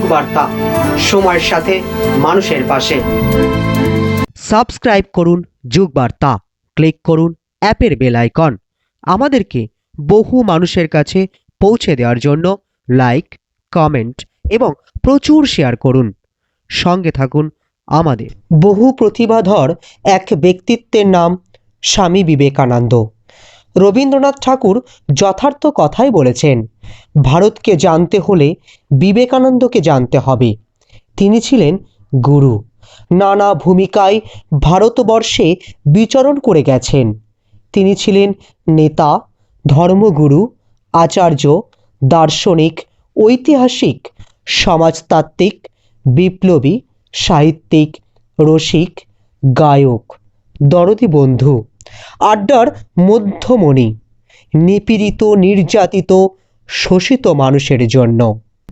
যুগবার্তা, সময়ের সাথে মানুষের পাশে। সাবস্ক্রাইব করুন যুগবার্তা, ক্লিক করুন অ্যাপের বেল আইকন। আমাদেরকে বহু মানুষের কাছে পৌঁছে দেওয়ার জন্য লাইক, কমেন্ট এবং প্রচুর শেয়ার করুন। সঙ্গে থাকুন আমাদের। বহু প্রতিভাধর এক ব্যক্তিত্বের নাম স্বামী বিবেকানন্দ। রবীন্দ্রনাথ ঠাকুর যথার্থ কথাই বলেছেন, ভারতকে জানতে হলে বিবেকানন্দকে জানতে হবে। তিনি ছিলেন গুরু। নানা ভূমিকায় ভারতবর্ষে বিচরণ করে গেছেন। তিনি ছিলেন নেতা, ধর্মগুরু, আচার্য, দার্শনিক, ঐতিহাসিক, সমাজতাত্ত্বিক, বিপ্লবী, সাহিত্যিক, রসিক, গায়ক, দরদি বন্ধু, আড্ডার মধ্যমণি, নিপীড়িত, নির্যাতিত, শোষিত মানুষের জন্য।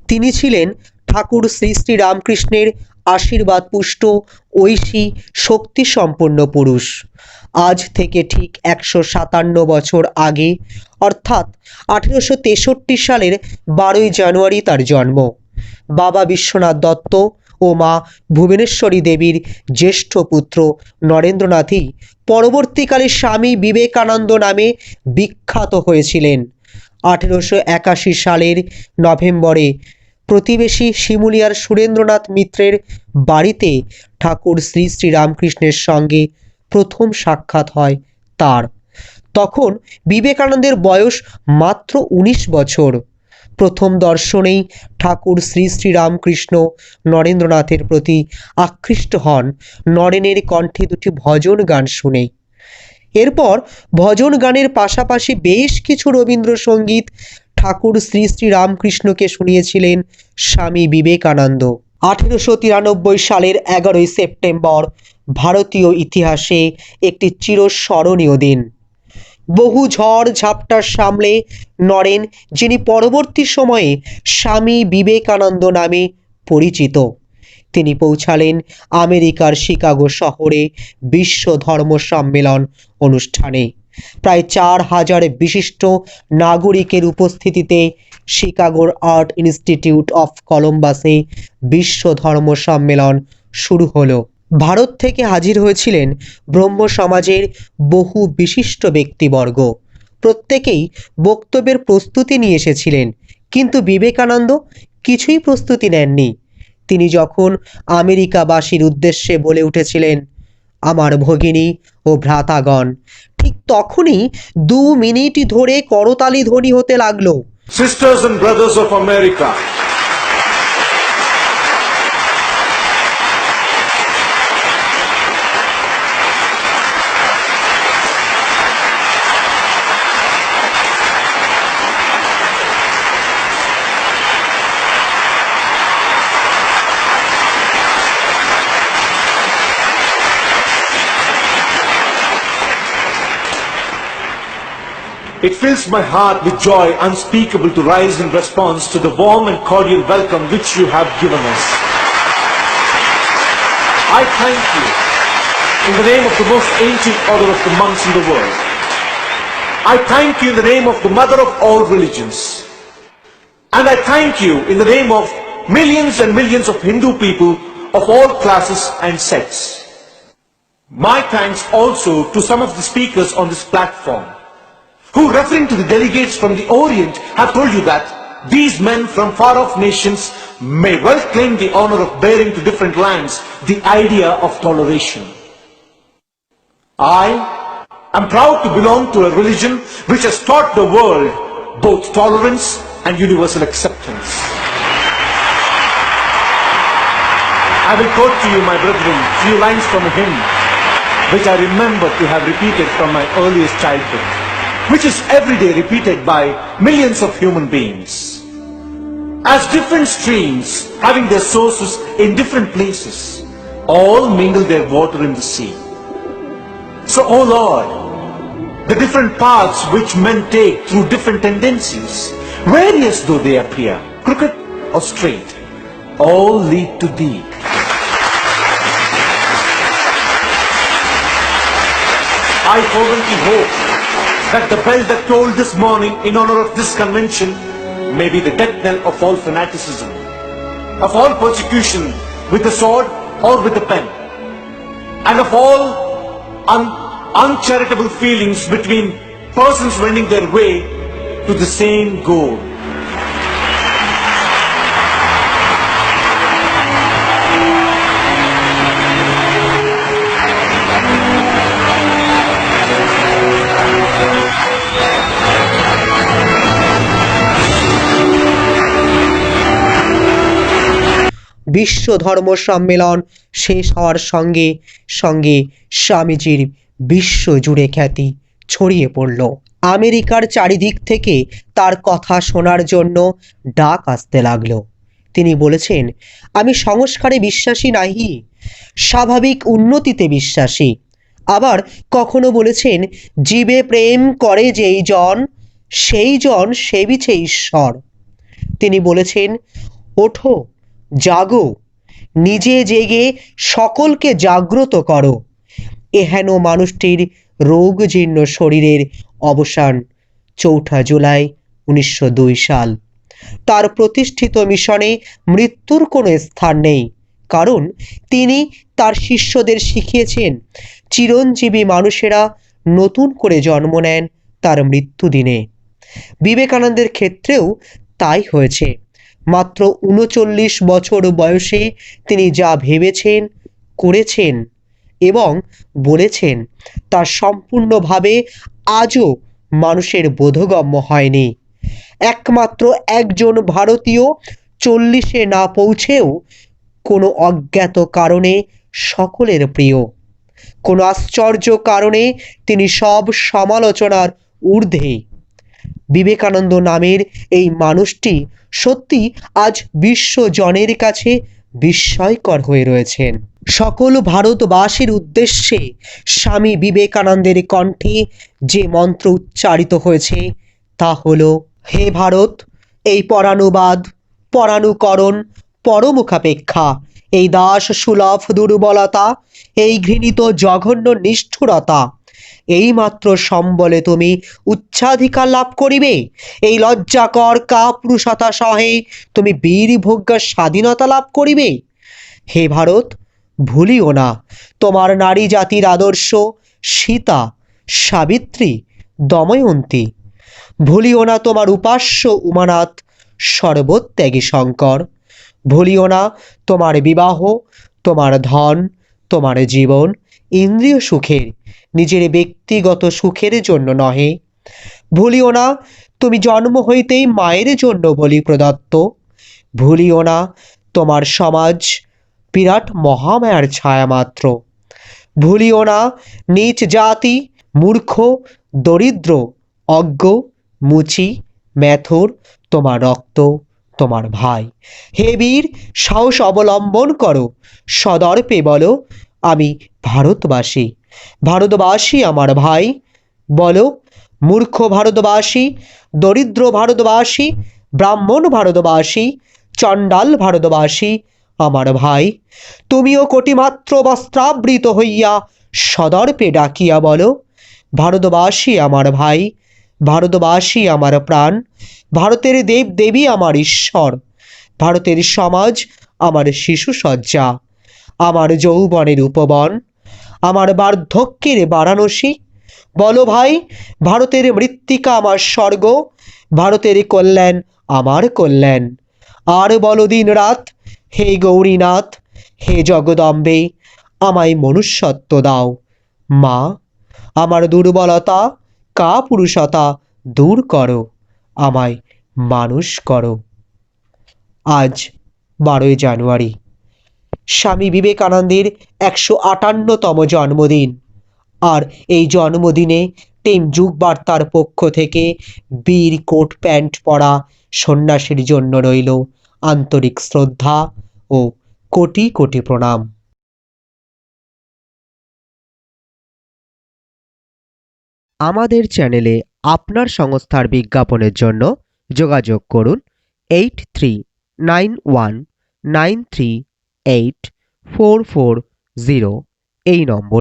তিনি ছিলেন ঠাকুর শ্রী শ্রী রামকৃষ্ণের আশীর্বাদ পুষ্ট, ঐশী, শক্তিসম্পন্ন পুরুষ। আজ থেকে ঠিক 157 বছর আগে, অর্থাৎ 1863 সালের 12ই জানুয়ারি তার জন্ম। বাবা বিশ্বনাথ দত্ত ও মা ভুবনেশ্বরী দেবীর জ্যেষ্ঠ পুত্র নরেন্দ্রনাথই পরবর্তীকালে স্বামী বিবেকানন্দ নামে বিখ্যাত হয়েছিলেন। 1881 সালের নভেম্বরে প্রতিবেশী শিমুলিয়ার সুরেন্দ্রনাথ মিত্রের বাড়িতে ঠাকুর শ্রী শ্রী রামকৃষ্ণের সঙ্গে প্রথম সাক্ষাৎ হয় তার। তখন বিবেকানন্দের বয়স মাত্র 19 বছর। প্রথম দর্শনেই ঠাকুর শ্রী শ্রী রামকৃষ্ণ নরেন্দ্রনাথের প্রতি আকৃষ্ট হন নরেনের কণ্ঠে দুটি ভজন গান শুনে। এরপর ভজন গানের পাশাপাশি বেশ কিছু রবীন্দ্রসঙ্গীত ঠাকুর শ্রী শ্রী রামকৃষ্ণকে শুনিয়েছিলেন স্বামী বিবেকানন্দ। 1893 সালের 11ই সেপ্টেম্বর ভারতীয় ইতিহাসে একটি চিরস্মরণীয় দিন। বহু ঝড় ঝাপটার সামলে নরেন, যিনি পরবর্তী সময়ে স্বামী বিবেকানন্দ নামে পরিচিত, তিনি পৌঁছালেন আমেরিকার শিকাগো শহরে বিশ্ব ধর্ম সম্মেলন অনুষ্ঠানে। প্রায় 4000 বিশিষ্ট নাগরিকের উপস্থিতিতে শিকাগোর আর্ট ইনস্টিটিউট অফ কলম্বাসে বিশ্ব ধর্ম সম্মেলন শুরু হলো। ভারত থেকে হাজির হয়েছিলেন ব্রহ্ম সমাজের বহু বিশিষ্ট ব্যক্তিবর্গ। প্রত্যেকেই বক্তব্যের প্রস্তুতি নিয়ে এসেছিলেন, কিন্তু বিবেকানন্দ কিছুই প্রস্তুতি নেননি। তিনি যখন আমেরিকাবাসীর উদ্দেশ্যে বলে উঠেছিলেন, আমার ভগিনী ও ভ্রাতাগণ, ঠিক তখনই 2 মিনিট ধরে করতালি ধ্বনি হতে লাগলো। Sisters and brothers of America, it fills my heart with joy unspeakable to rise in response to the warm and cordial welcome which you have given us. I thank you in the name of the most ancient order of the monks in the world. I thank you in the name of the mother of all religions. And I thank you in the name of millions and millions of Hindu people of all classes and sects. My thanks also to some of the speakers on this platform, who, referring to the delegates from the Orient, have told you that these men from far-off nations may well claim the honor of bearing to different lands the idea of toleration. I am proud to belong to a religion which has taught the world both tolerance and universal acceptance. I will quote to you, my brethren, few lines from a hymn which I remember to have repeated from my earliest childhood, which is every day repeated by millions of human beings. As different streams having their sources in different places, all mingle their water in the sea. So, O Lord, the different paths which men take through different tendencies, various though they appear, crooked or straight, all lead to Thee. I fervently hope that the bell that tolled this morning in honor of this convention may be the death knell of all fanaticism. of all persecution with the sword or with the pen, and of all uncharitable feelings between persons wending their way to the same goal. বিশ্ব ধর্ম সম্মেলন শেষ হওয়ার সঙ্গে সঙ্গে স্বামীজির বিশ্ব জুড়ে খ্যাতি ছড়িয়ে পড়ল। আমেরিকার চারিদিক থেকে তার কথা শোনার জন্য ডাক আসতে লাগলো। তিনি বলেছেন, আমি সংস্কারে বিশ্বাসী নাহি, স্বাভাবিক উন্নতিতে বিশ্বাসী। আবার কখনো বলেছেন, জীবে প্রেম করে যেই জন সেই জন সেবিছে ঈশ্বর। তিনি বলেছেন, ওঠো, জাগো, নিজে জেগে সকলকে জাগ্রত করো। এহেন মানুষটির রোগজীর্ণ শরীরের অবসান 4 জুলাই 1902 সাল। তার প্রতিষ্ঠিত মিশনে মৃত্যুর কোনো স্থান নেই, কারণ তিনি তার শিষ্যদের শিখিয়েছেন চিরঞ্জীবী মানুষেরা নতুন করে জন্ম নেন তার মৃত্যুদিনে। বিবেকানন্দের ক্ষেত্রেও তাই হয়েছে। মাত্র 39 বছর বয়সে তিনি যা ভেবেছেন, করেছেন এবং বলেছেন তা সম্পূর্ণভাবে আজও মানুষের বোধগম্য হয়নি। একমাত্র একজন ভারতীয় 40-এ না পৌঁছেও কোনো অজ্ঞাত কারণে সকলের প্রিয়। কোনো আশ্চর্য কারণে তিনি সব সমালোচনার ঊর্ধ্বে। বিবেকানন্দ নামের এই মানুষটি সত্যি আজ বিশ্বজনের কাছে বিস্ময়কর হয়ে রয়েছেন। সকল ভারতবাসীর উদ্দেশ্যে স্বামী বিবেকানন্দের কণ্ঠে যে মন্ত্র উচ্চারিত হয়েছে তা হলো, হে ভারত, এই পরানুবাদ, পরানুকরণ, পরমুখাপেক্ষা, এই দাস সুলভ দুর্বলতা, এই ঘৃণিত জঘন্য নিষ্ঠুরতা, এইমাত্র সম্বলে তুমি উচ্চাধিকার লাভ করিবে। এই লজ্জাকর কাপুরুষতা সহে তুমি বীরভোগ্য স্বাধীনতা লাভ করিবে। হে ভারত, ভুলিও না তোমার নারী জাতির আদর্শ সীতা, সাবিত্রী, দময়ন্তী। ভুলিও না তোমার উপাস্য উমানাথ, সর্বত্যাগী শঙ্কর। ভুলিও না তোমার বিবাহ, তোমার ধন, তোমার জীবন ইন্দ্রিয় সুখের, নিজের ব্যক্তিগত সুখের জন্য নহে। ভুলিও না তুমি জন্ম হইতেই মায়ের জন্য বলি প্রদত্ত। ভুলিও না তোমার সমাজ বিরাট মহামায়ার ছায়া মাত্র। ভুলিও না নীচ জাতি, মূর্খ, দরিদ্র, অজ্ঞ, মুচি, মেথর তোমার রক্ত, তোমার ভাই। হে বীর, সাহস অবলম্বন করো, সদর্পে বলো, আমি ভারতবাসী। ভারতবাসী আমার ভাই। বলো, মূর্খ ভারতবাসী, দরিদ্র ভারতবাসী, ব্রাহ্মণ ভারতবাসী, চণ্ডাল ভারতবাসী আমার ভাই। তুমিও কোটিমাত্র বস্ত্রাবৃত হইয়া সদর্পে ডাকিয়া বলো, ভারতবাসী আমার ভাই, ভারতবাসী আমার প্রাণ, ভারতের দেব দেবী আমার ঈশ্বর, ভারতের সমাজ আমার শিশু সজ্জা, আমার যৌবনের উপবন, আমার বার্ধক্যের বারাণসী। বলো ভাই, ভারতের মৃত্তিকা আমার স্বর্গ, ভারতের কল্যাণ আমার কল্যাণ। আর বলো দিন রাত, হে গৌরীনাথ, হে জগদম্বে, আমায় মনুষ্যত্ব দাও। মা, আমার দুর্বলতা, কাপুরুষতা দূর করো, আমায় মানুষ করো। আজ 12 জানুয়ারি স্বামী বিবেকানন্দের 158তম জন্মদিন। আর এই জন্মদিনে টিম যুগবার্তার পক্ষ থেকে বীর কোট প্যান্ট পরা সন্ন্যাসীর জন্য রইল আন্তরিক শ্রদ্ধা ও কোটি কোটি প্রণাম। আমাদের চ্যানেলে আপনার সংস্থার বিজ্ঞাপনের জন্য যোগাযোগ করুন 8391938440 এই নম্বর।